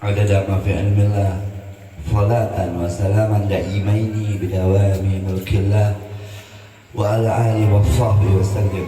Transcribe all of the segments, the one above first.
عدد ما في علم الله صلاة وسلاما دائمين بدوام ملك الله وعلى آله وصحبه وسلم.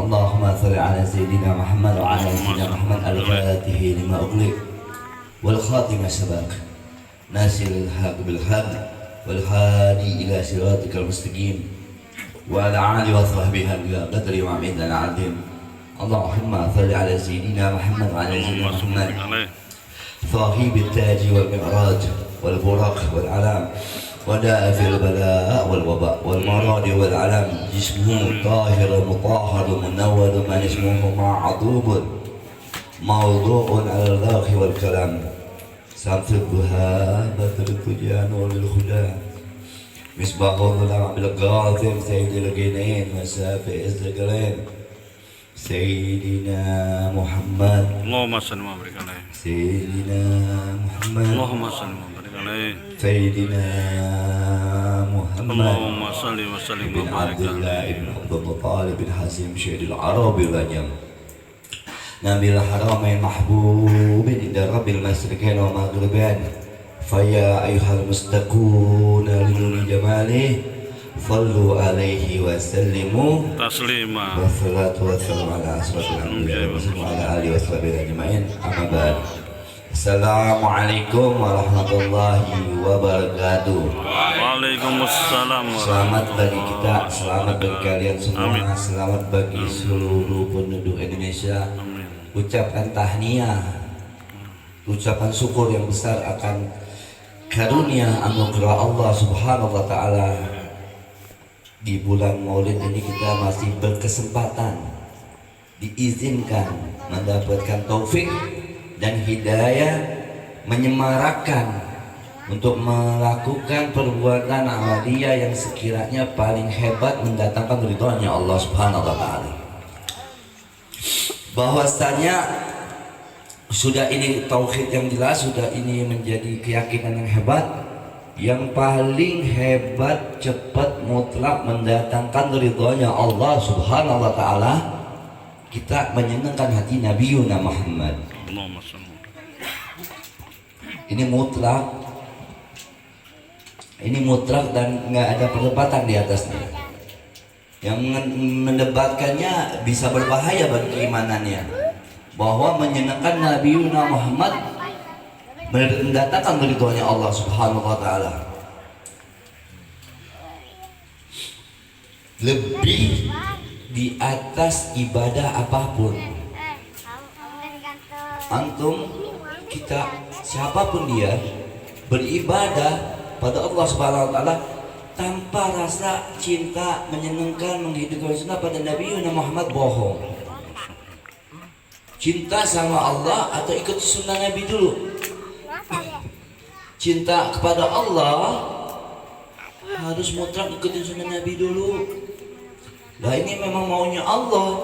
اللهم صل على سيدنا محمد وعلى سيدنا محمد الفاتح لما أغلق والخاتم سبق ناصر الحق بالحق والهادي إلى صراطك المستقيم وعلى آله وصحبه قدر وعميدنا العظيم. اللهم صل على سيدنا محمد وعلى سيدنا محمد صاحب التاج والمعراج والبرق والعلام ودافع البلاء والوباء والمرض والعلم جسمه طاهر مطهر منور من اسمه معذوب موضوع على الذاق والكلام شمس الضحى بدر الدجى نور الهدى مصباح الظلام بالقاسم سيد الجنين وشافع الثقلين سيدنا محمد اللهم صل وبارك عليه سيدنا محمد اللهم صل وبارك عليه سيدنا محمد اللهم صل وسلم بن وبارك عبد الله عليه بن عبد المطلب بن حسين شهيد العرب الرجم نبي الحرمين محبوب عند رب المشرقين والمغربين فيا أيها المستقون لنور جماله صلوا عليه وسلموا taslima. والصلاة والسلام على أشرف الأنبياء وعلى آله وصحبه أجمعين. أما بعد. Assalamualaikum warahmatullahi wabarakatuh. Waalaikumsalam. Selamat bagi kita, selamat bagi kalian semua, selamat bagi seluruh penduduk Indonesia. Ucapkan tahniah, ucapan syukur yang besar akan karunia anugerah Allah Subhanahu wa Ta'ala. Di bulan Maulid ini kita masih berkesempatan diizinkan mendapatkan taufik dan hidayah menyemarakkan untuk melakukan perbuatan amaliyah yang sekiranya paling hebat mendatangkan ridhonya Allah Subhanahu wa Ta'ala. Bahwasanya sudah ini tauhid yang jelas, sudah ini menjadi keyakinan yang hebat, yang paling hebat, cepat, mutlak mendatangkan ridhonya Allah Subhanahu wa Ta'ala. Kita menyenangkan hati Nabi Yuna Muhammad. Allahumma salli. Ini mutlak dan nggak ada perdebatan di atasnya. Yang mendebatkannya bisa berbahaya bagi keimanannya, bahwa menyenangkan Nabi Yuna Muhammad mendatangkan ridhonya Allah Subhanahu wa Ta'ala. Lebih di atas ibadah apapun. Antum, kita, siapapun dia beribadah pada Allah Subhanahu wa Ta'ala tanpa rasa cinta, menyenangkan, menghidupkan sunnah pada Nabi Muhammad, bohong. Cinta sama Allah atau ikut sunnah Nabi dulu. Cinta kepada Allah harus mutlak ikutin sunnah Nabi dulu. Nah, ini memang maunya Allah.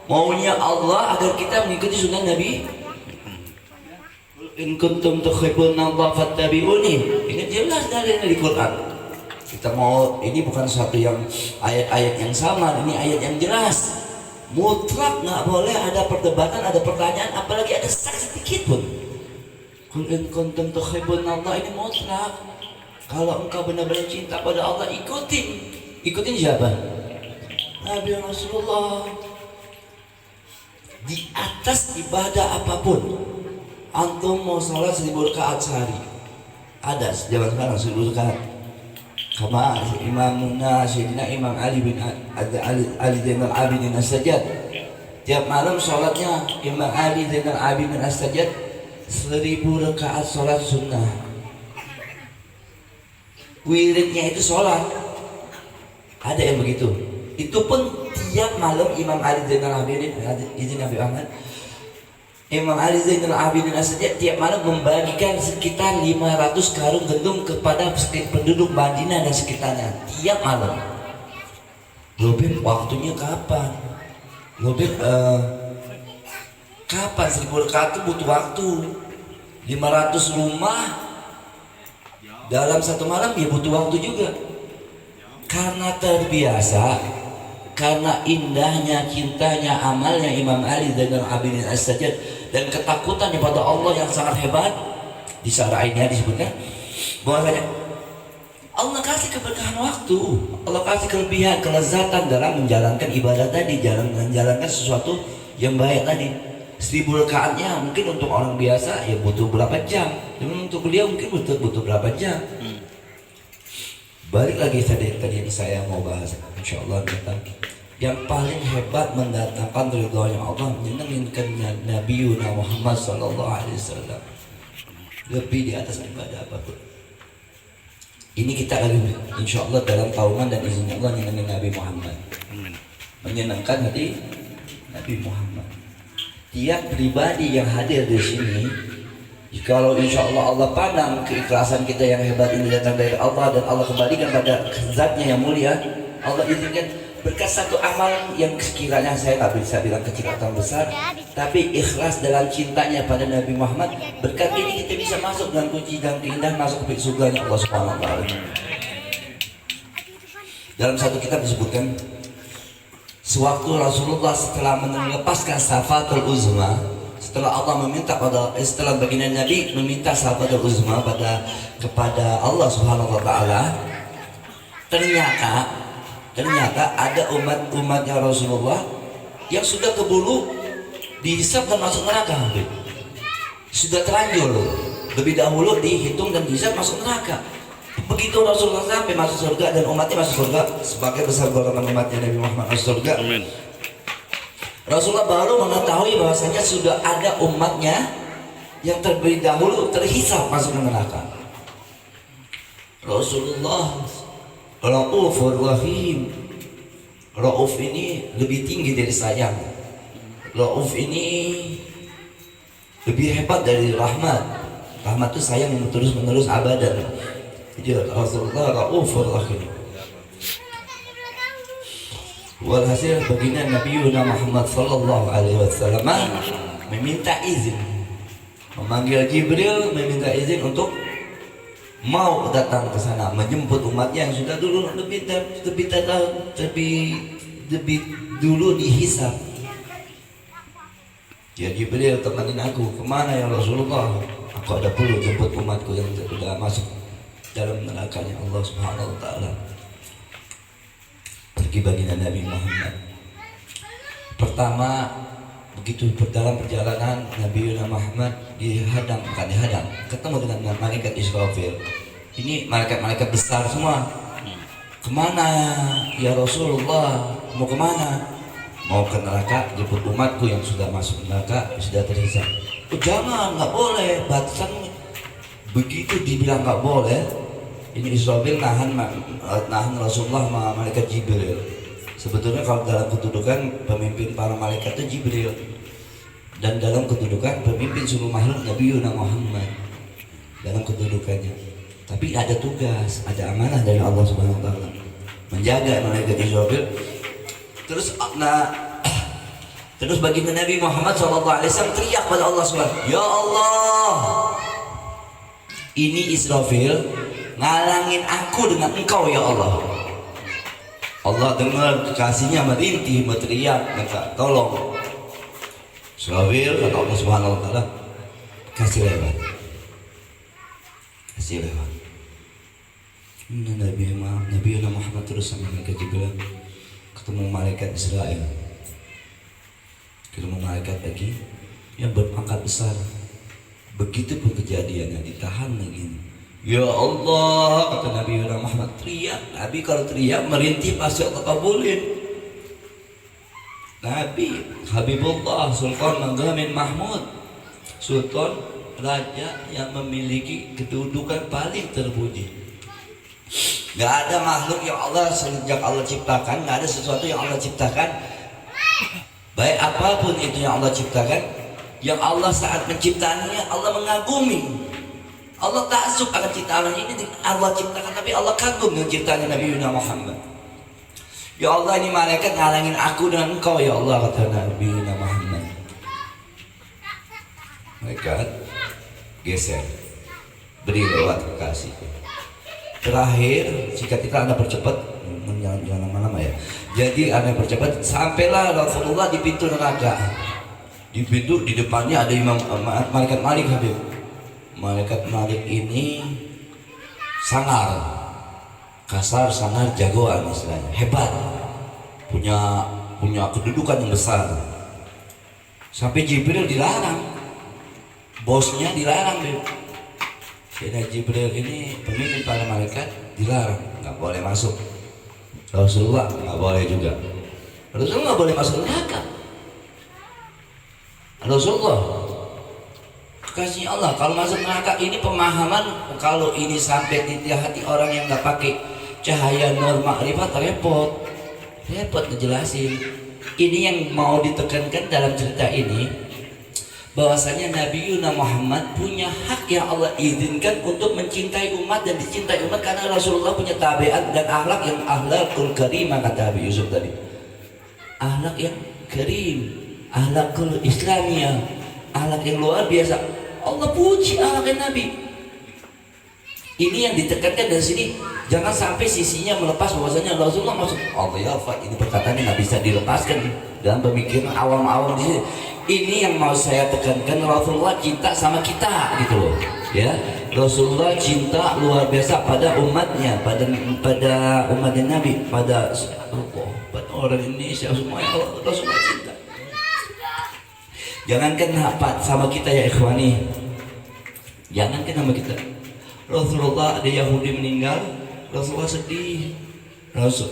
Maunya Allah agar kita mengikuti sunnah Nabi. In kuntum tuhibbuna Allah fattabi'uni. Ini jelas dari Quran. Kita mau, ini bukan satu yang ayat-ayat yang sama, ini ayat yang jelas. Mutlak, nggak boleh ada perdebatan, ada pertanyaan, apalagi ada saksi sedikit pun. Qul in kuntum tuhibbuna Allah, ini mutlak. Kalau engkau benar-benar cinta pada Allah, ikutin siapa? Nabi Rasulullah. Di atas ibadah apapun, antum mau sholat 1000 rakaat sehari, ada zaman sekarang 1000 rakaat. Kama Imamuna Sayyidina Imam Ali bin Ali Zainal Abidin As-Sajjad, tiap malam sholatnya Imam Ali Zainal Abidin As-Sajjad 1000 rakaat sholat sunnah. Wiridnya itu sholat, ada yang begitu. Itu pun tiap malam Imam Ali Zainal Abidin, izin Nabi Ahmad, Imam Ali Zainal Abidin As-Sajjad tiap malam membagikan sekitar 500 karung gandum kepada penduduk Madinah dan sekitarnya tiap malam. Lebih waktunya kapan? Lebih kapan? 1000 rakaat itu butuh waktu. 500 rumah dalam satu malam ya butuh waktu juga. Karena terbiasa, karena indahnya, cintanya, amalnya Imam Ali Zainal Abidin As-Sajjad dan ketakutannya pada Allah yang sangat hebat, di syara'innya disebutkan bahwasanya Allah kasih keberkahan waktu, Allah kasih kelebihan, kelezatan dalam menjalankan ibadah tadi, menjalankan sesuatu yang baik tadi. 1000 rakaatnya mungkin untuk orang biasa ya butuh berapa jam, tapi untuk beliau mungkin butuh berapa jam. Balik lagi tadi yang saya mau bahas, insya Allah tentang yang paling hebat mendatangkan ridhonya Allah, menyenangkan Nabi Muhammad SAW lebih di atas ibadah apapun. Ini kita lagi insya Allah dalam tahunan dan izin Allah menyenangkan Nabi Muhammad. Amin. Menyenangkan hati Nabi Muhammad. Tiap pribadi yang hadir di sini, kalau insya Allah Allah pandang keikhlasan kita yang hebat ini datang dari Allah dan Allah kembalikan pada zatnya yang mulia, Allah izinkan berkat satu amal yang sekiranya saya tak bisa bilang kecil atau besar, tapi ikhlas dalam cintanya pada Nabi Muhammad, berkat ini kita bisa masuk dengan kunci dan keindahan masuk ke surganya Allah Subhanahu wa taala. Dalam satu kitab disebutkan, sewaktu Rasulullah setelah melepaskan Safatul Uzma, setelah Allah meminta setelah baginda Nabi meminta Safatul Uzma kepada Allah Subhanahu wa taala, ternyata ada umatnya Rasulullah yang sudah keburu dihisab dan masuk neraka, sudah terlanjur lebih dahulu dihitung dan dihisab masuk neraka. Begitu Rasulullah sampai masuk surga dan umatnya masuk surga, sebagai besar golongan umatnya Nabi Muhammad masuk surga, Amin. Rasulullah baru mengetahui bahwasanya sudah ada umatnya yang terlebih dahulu terhisab masuk neraka. Rasulullah Raufur Rahim. Rauf ini lebih tinggi dari sayang. Rauf ini lebih hebat dari rahmat. Rahmat itu sayang yang terus-menerus abadan. Jadi Rasulullah Raufur Rahim. Walhasil baginda Nabi Muhammad sallallahu alaihi wasallam meminta izin, memanggil Jibril, meminta izin untuk mau datang ke sana menjemput umatnya yang sudah dulu lebih dulu dihisab. Ya Jibril, temenin aku. Kemana ya Rasulullah? Aku ada perlu jemput umatku yang sudah masuk dalam nerakanya Allah Subhanahu wa taala. Pergi baginda Nabi Muhammad. Pertama, begitu dalam perjalanan Nabi Muhammad bukan dihadang, ketemu dengan malaikat Israfil. Ini malaikat-malaikat besar semua. Kemana ya Rasulullah? Mau kemana? Mau ke neraka, jemput umatku yang sudah masuk neraka, sudah terhisab. Oh, jangan, nggak boleh, batasan. Begitu dibilang nggak boleh, ini Israfil nahan Rasulullah sama malaikat Jibril. Sebetulnya kalau dalam kedudukan pemimpin para malaikat itu Jibril, dan dalam kedudukan pemimpin seluruh makhluk Nabi Muhammad dalam kedudukannya. Tapi ada tugas, ada amanah dari Allah Subhanahu wa taala menjaga malaikat Israfil. Terus baginda Nabi Muhammad SAW teriak pada Allah Subhanahu, ya Allah, ini Israfil ngalangin aku dengan engkau ya Allah. Allah dengar kekasihnya merintih, berteriak, minta tolong. Israfil, kata Allah Subhanahu wa taala, kasih lewat. Nabi Muhammad terus sama malaikat Jibril, ketemu malaikat Israel, ketemu malaikat lagi yang berpangkat besar. Begitu pun kejadiannya, ditahan lagi. Ya Allah, kata Nabi Muhammad, teriak. Nabi kalau teriak merintih pasti Allah kabulin. Nabi Habibullah Sultan Magamin Mahmud, Sultan raja yang memiliki kedudukan paling terpuji. Gak ada makhluk yang Allah sejak Allah ciptakan, gak ada sesuatu yang Allah ciptakan, baik apapun itu yang Allah ciptakan, yang Allah saat menciptanya Allah mengagumi. Allah takjub akan ciptaan ini Allah ciptakan, tapi Allah kagum dengan ciptaan Nabi Muhammad. Ya Allah, ini malaikat ngalangin aku dengan engkau ya Allah, kata Nabi Muhammad. Malaikat geser, beri lewat kasih. Terakhir, jika kita Anda percepat, jangan lama-lama ya. Jadi Anda percepat, sampailah Rasulullah di pintu neraka. Di pintu, di depannya ada Imam Malaikat Malik Habib. Malaikat Malik ini sangar, kasar, sangar, jagoan istilahnya, hebat, punya kedudukan yang besar. Sampai Jibril dilarang, bosnya dilarang deh. Sayyidina Jibril ini pemimpin para malaikat dilarang, nggak boleh masuk. Rasulullah nggak boleh juga. Rasulullah nggak boleh masuk neraka. Rasulullah kasih Allah kalau masuk neraka ini pemahaman, kalau ini sampai di hati orang yang nggak pakai cahaya nur makrifat, repot ngejelasin. Ini yang mau ditekankan dalam cerita ini, bahwasanya Nabi Muhammad punya hak yang Allah izinkan untuk mencintai umat dan dicintai umat, karena Rasulullah punya tabiat dan akhlak yang akhlakul karimah, kata Abi Yusuf tadi, akhlak yang karim, akhlakul islamiyah, akhlak yang luar biasa. Allah puji akhlaknya Nabi. Ini yang ditekankan dari sini, jangan sampai sisinya melepas bahwasanya Rasulullah masuk. Allah ya Pak, ini perkataannya nggak bisa dilepaskan dalam pemikiran awam-awam di sini. Ini yang mau saya tekankan, Rasulullah cinta sama kita gitu loh, ya. Rasulullah cinta luar biasa pada umatnya, pada umatnya Nabi, pada orang Indonesia semuanya Rasulullah cinta. Jangankan apa sama kita ya ikhwani, jangankan sama kita. Rasulullah ada Yahudi meninggal, Rasulullah sedih.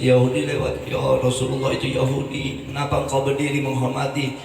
Yahudi lewat, ya Rasulullah itu Yahudi, kenapa engkau berdiri menghormati?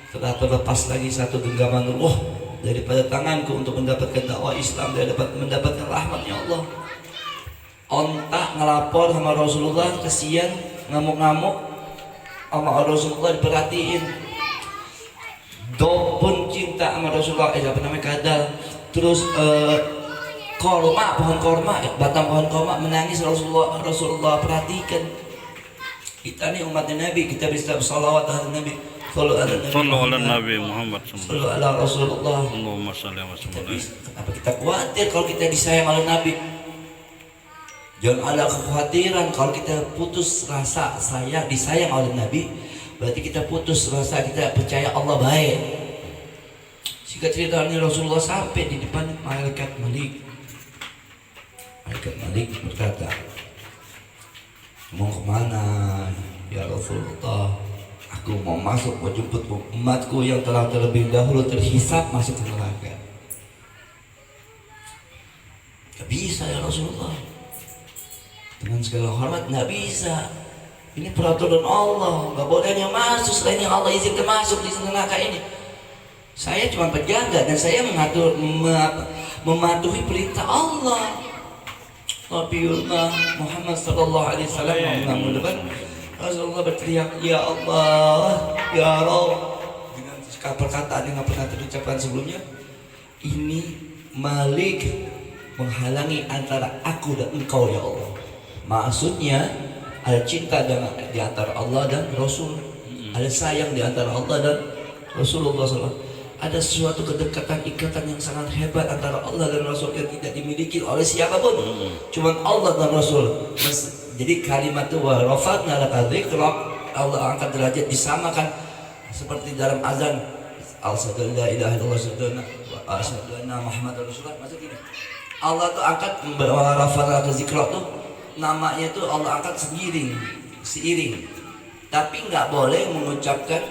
Telah terlepas lagi satu genggaman roh daripada tanganku untuk mendapatkan dakwah Islam, dan dapat mendapatkan rahmatnya Allah. Ontak ngelapor sama Rasulullah, kesian, ngamuk-ngamuk sama Rasulullah, diperhatiin. Pun cinta sama Rasulullah, kadal. Terus korma, pohon korma, batang pohon korma menangis, Rasulullah perhatikan. Kita nih umatnya Nabi, kita bisa bersalawat ala Nabi. Sallu ala Nabi Muhammad sallu ala Rasulullah. Allahumma shalli wa sallim. Kenapa kita khawatir kalau kita disayang oleh Nabi? Jangan ada kekhawatiran kalau kita putus rasa sayang, disayang oleh Nabi, berarti kita putus rasa kita percaya Allah baik. Singkat cerita ini, Rasulullah sampai di depan malaikat Malik. Malaikat Malik berkata, mau kemana ya Rasulullah? Aku mau masuk, mau jemput umatku yang telah terlebih dahulu terhisap masuk ke neraka. Gak bisa ya Rasulullah, dengan segala hormat nggak bisa. Ini peraturan Allah, nggak boleh yang masuk selain yang Allah izinkan masuk di neraka ini. Saya cuma penjaga dan saya mematuhi perintah Allah. Nabiullah Muhammad sallallahu alaihi wasallam mengamalkan. Rasulullah berteriak, ya Allah, ya Rabb, dengan perkataan yang nggak pernah terucapkan sebelumnya. Ini Malik menghalangi antara aku dan engkau ya Allah. Maksudnya ada cinta di antara Allah dan Rasul, ada sayang di antara Allah dan Rasulullah SAW. Ada suatu kedekatan, ikatan yang sangat hebat antara Allah dan Rasul yang tidak dimiliki oleh siapapun, cuma Allah dan Rasul. Jadi kalimat itu wa rafa'na laka dzikrak, Allah angkat derajat, disamakan seperti dalam azan, asyhadu la ilaha illallah wa asyhadu anna muhammadar rasulullah. Maksud ini Allah tuh angkat wa rafa'na laka dzikrak tuh namanya tuh Allah angkat seiring, tapi nggak boleh mengucapkan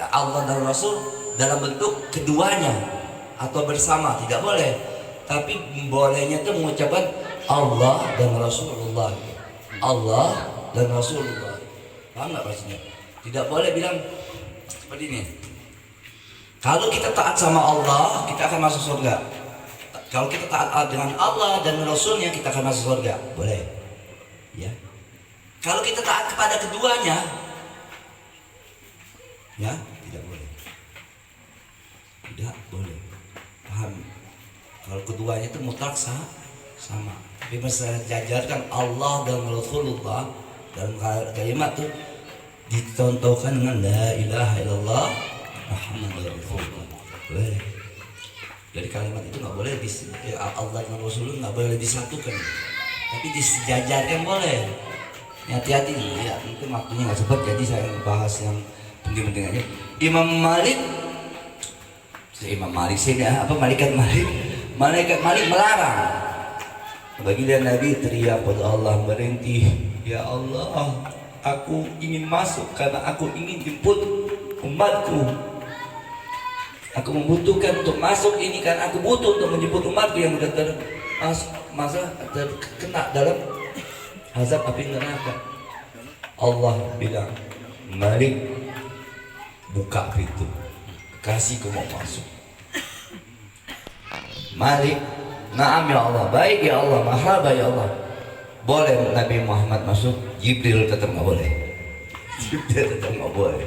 Allah dan Rasul dalam bentuk keduanya atau bersama, tidak boleh. Tapi bolehnya tuh mengucapkan Allah dan Rasulullah, Allah dan Rasulullah. Paham nggak maksudnya? Tidak boleh bilang seperti ini. Kalau kita taat sama Allah, kita akan masuk surga. Kalau kita taat dengan Allah dan Rasulnya, kita akan masuk surga. Boleh? Ya. Kalau kita taat kepada keduanya, ya tidak boleh. Tidak boleh. Paham? Kalau keduanya itu mutlak sama. Tapi masa jajarkan Allah dan Rasulullah dalam kalimat itu dicontohkan dengan la ilaha illallah Muhammadur Rasulullah. Boleh. Dari kalimat itu nggak boleh Allah dan Rasulullah nggak boleh disatukan, tapi disejajarkan boleh. Hati-hati ya, mungkin waktunya nggak sempat, jadi saya bahas yang penting-penting aja. Malaikat Malik Malaikat Malik melarang. Baginda Nabi teriak pada Allah merintih, ya Allah, aku ingin masuk karena aku ingin jemput umatku. Aku membutuhkan untuk masuk ini karena aku butuh untuk menjemput umatku yang sudah terkena dalam azab api neraka. Allah bilang, Malik, buka pintu, kasih mau masuk. Malik, naam ya Allah, baik ya Allah, marhaba ya Allah. Boleh Nabi Muhammad masuk? Jibril tetap nggak boleh. Jibril tetap nggak boleh.